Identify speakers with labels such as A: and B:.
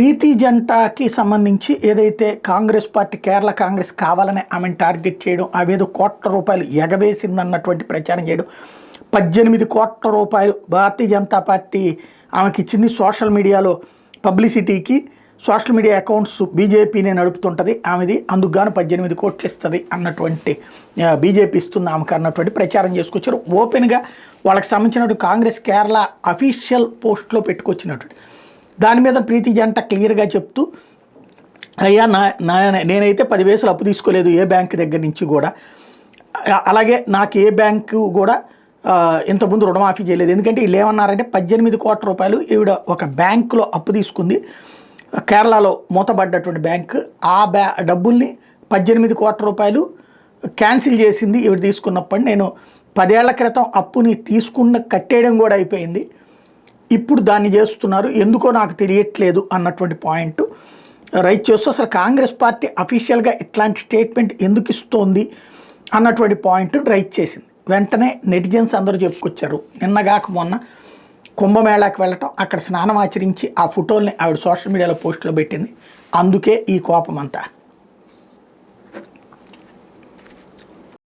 A: ప్రీతి జంటకి సంబంధించి ఏదైతే కాంగ్రెస్ పార్టీ కేరళ కాంగ్రెస్ కావాలని ఆమెను టార్గెట్ చేయడం, అవేదో కోట్ల రూపాయలు ఎగవేసిందన్నటువంటి ప్రచారం చేయడం, 18 కోట్ల రూపాయలు భారతీయ జనతా పార్టీ ఆమెకి ఇచ్చింది సోషల్ మీడియాలో పబ్లిసిటీకి. సోషల్ మీడియా అకౌంట్స్ బీజేపీనే నడుపుతుంటుంది ఆమెది, అందుకు గాను 18 కోట్లు ఇస్తుంది అన్నటువంటి బీజేపీ ఇస్తుంది ఆమెకు అన్నటువంటి ప్రచారం చేసుకొచ్చారు. ఓపెన్గా వాళ్ళకి సంబంధించినటువంటి కాంగ్రెస్ కేరళ అఫీషియల్ పోస్ట్లో పెట్టుకొచ్చినటువంటి దాని మీద ప్రీతి జంట క్లియర్గా చెప్తూ, అయ్యా నేనైతే 10 పైసలు అప్పు తీసుకోలేదు ఏ బ్యాంక్ దగ్గర నుంచి కూడా, అలాగే నాకు ఏ బ్యాంకు కూడా ఇంతకుముందు రుణమాఫీ చేయలేదు. ఎందుకంటే వీళ్ళు ఏమన్నారంటే 18 కోట్ల రూపాయలు ఈవిడ ఒక బ్యాంకులో అప్పు తీసుకుంది, కేరళలో మూతబడ్డటువంటి బ్యాంకు. ఆ డబ్బుల్ని 18 కోట్ల రూపాయలు క్యాన్సిల్ చేసింది ఈవిడ తీసుకున్నప్పుడు. నేను 10 ఏళ్ల క్రితం అప్పుని కట్టేయడం కూడా అయిపోయింది, ఇప్పుడు దాన్ని చేస్తున్నారు, ఎందుకో నాకు తెలియట్లేదు అన్నటువంటి పాయింట్ రైట్ చేస్తూ అసలు కాంగ్రెస్ పార్టీ అఫీషియల్గా ఇట్లాంటి స్టేట్మెంట్ ఎందుకు ఇస్తోంది అన్నటువంటి పాయింట్ రైట్ చేసింది. వెంటనే నెటిజన్స్ అందరూ చెప్పుకొచ్చారు. నిన్నగాక మొన్న కుంభమేళాకి వెళ్ళటం, అక్కడ స్నానం ఆచరించి ఆ ఫోటోల్ని ఆవిడ సోషల్ మీడియాలో పోస్టులో పెట్టింది, అందుకే ఈ కోపం అంతా.